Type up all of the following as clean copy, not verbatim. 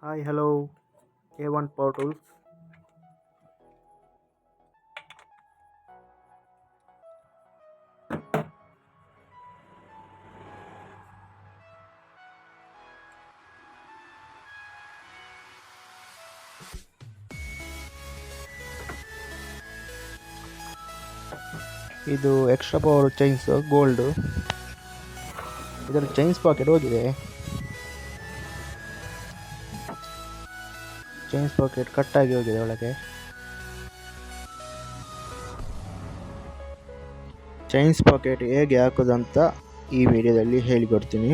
Hi, hello, A1 Power Tools. ಇದು extra power chains gold. ಇದರ chains packet ಹೋಗಿದೆ. Chains packet cut ಆಗಿ ಹೋಗಿದೆ ಒಳಗೆ. ಚೈನ್ಸ್ ಪಾಕೆಟ್ ಹೇಗೆ ಹಾಕೋದಂತ ಈ ವಿಡಿಯೋದಲ್ಲಿ ಹೇಳಿಕೊಡ್ತೀನಿ.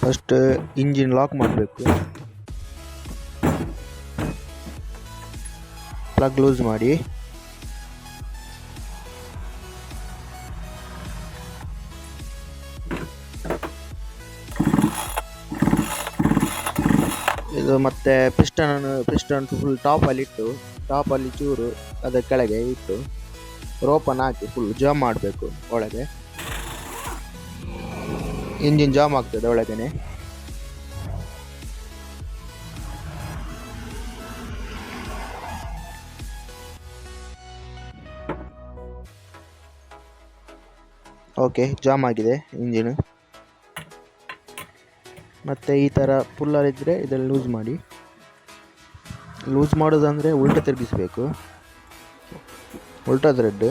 ಫಸ್ಟ್ ಇಂಜಿನ್ ಲಾಕ್ ಮಾಡಬೇಕು. ಪ್ಲಗ್ ಲೂಸ್ ಮಾಡಿ ಇದು ಮತ್ತೆ ಪಿಸ್ಟನ್ ಫುಲ್ ಟಾಪಲ್ಲಿ ಚೂರು ಅದರ ಕೆಳಗೆ ಇಟ್ಟು ರೋಪನ್ನು ಹಾಕಿ ಫುಲ್ ಜಾಮ್ ಮಾಡಬೇಕು. ಒಳಗೆ ಇಂಜಿನ್ ಜಾಮ್ ಆಗ್ತದೆ ಒಳಗೇನೆ. ಓಕೆ, ಜಾಮ್ ಆಗಿದೆ ಇಂಜಿನ್. ಮತ್ತು ಈ ಥರ ಪುಲ್ಲರ್ ಇದ್ದರೆ ಇದನ್ನು ಲೂಸ್ ಮಾಡಿ. ಲೂಸ್ ಮಾಡೋದಂದರೆ ಉಲ್ಟಾ ತಿರುಗಿಸ್ಬೇಕು. ಉಲ್ಟಾ ಥ್ರೆಡ್.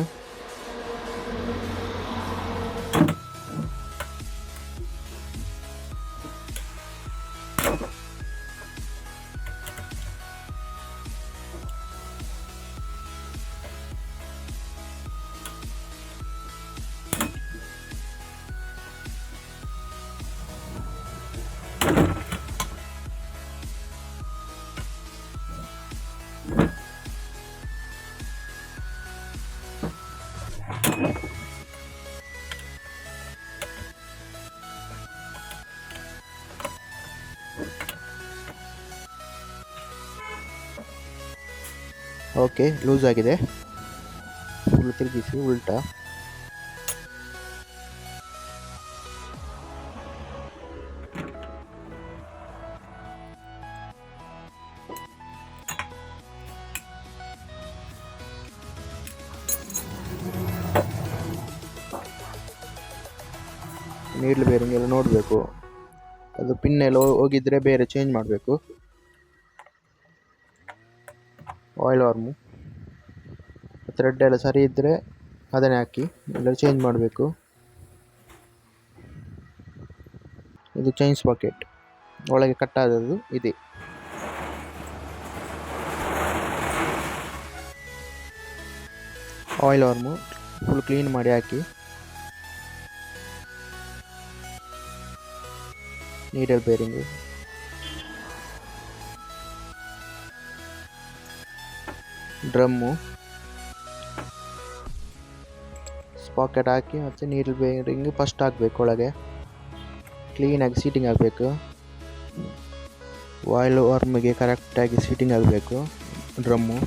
ಓಕೆ, ಲೂಸ್ ಆಗಿದೆ. ಫುಲ್ ತಿರುಗಿಸಿ ಉಲ್ಟಾ. ನೀಡ್ಲ್ ಬೇರಿಂಗ್ ಎಲ್ಲ ನೋಡಬೇಕು. ಅದು ಪಿನ್ ಎಲ್ಲ ಹೋಗಿದ್ರೆ ಬೇರೆ ಚೇಂಜ್ ಮಾಡಬೇಕು. ಆಯಿಲ್ ವಾರ್ಮು ಥ್ರೆಡ್ ಎಲ್ಲ ಸರಿ ಇದ್ದರೆ ಅದನ್ನೇ ಹಾಕಿ ಎಲ್ಲ ಚೇಂಜ್ ಮಾಡಬೇಕು. ಇದು ಚೈನ್ಸ್ ಪಾಕೆಟ್ ಒಳಗೆ ಕಟ್ಟಾದದ್ದು ಇದೆ. ಆಯಿಲ್ ವಾರ್ಮು ಫುಲ್ ಕ್ಲೀನ್ ಮಾಡಿ ಹಾಕಿ. ನೀಡಲ್ ಬೇರಿಂಗು, ಡ್ರಮ್ಮು, ಸ್ಪಾಕೆಟ್ ಹಾಕಿ ಮತ್ತು ನೀಡಲ್ ಬೇರಿಂಗ್ ಫಸ್ಟ್ ಹಾಕಬೇಕು. ಒಳಗೆ ಕ್ಲೀನಾಗಿ ಸೀಟಿಂಗ್ ಆಗಬೇಕು. ಆಯಿಲ್ ವಾರ್ಮಿಗೆ ಕರೆಕ್ಟಾಗಿ ಸೀಟಿಂಗ್ ಆಗಬೇಕು ಡ್ರಮ್ಮು.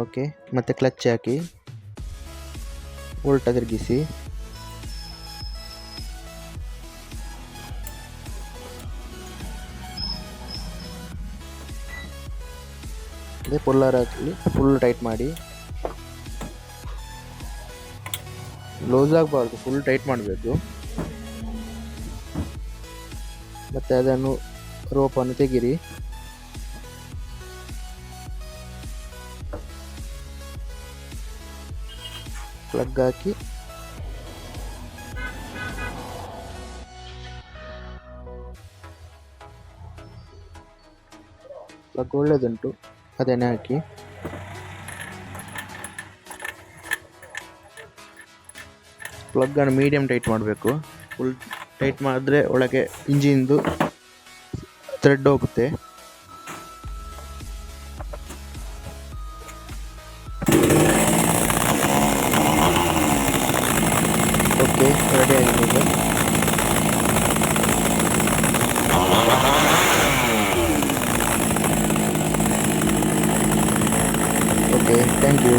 ಓಕೆ, ಮತ್ತು ಕ್ಲಚ್ ಹಾಕಿ ಉಲ್ಟಾ ತಿರುಗಿಸಿ. ಅದೇ ಪುಲ್ಲರ್ ಹಾಕಿ ಫುಲ್ ಟೈಟ್ ಮಾಡಿ. ಲೂಸ್ ಆಗಬಾರ್ದು, ಫುಲ್ ಟೈಟ್ ಮಾಡಬೇಕು. ಮತ್ತು ಅದನ್ನು ರೋಪನ್ನು ತೆಗೀರಿ. ಪ್ಲಗ್ ಹಾಕಿ ಪ್ಲಗ್ ಒಳ್ಳೆದುಂಟು, ಅದನ್ನೇ ಹಾಕಿ. ಪ್ಲಗ್ಗನ್ನು ಮೀಡಿಯಮ್ ಟೈಟ್ ಮಾಡಬೇಕು. ಫುಲ್ ಟೈಟ್ ಮಾಡಿದ್ರೆ ಒಳಗೆ ಇಂಜಿನ್ದು ಥ್ರೆಡ್ ಹೋಗುತ್ತೆ. ಓಕೆ, ರೆಡಿ ಆಗಿದೆ. Okay thank you.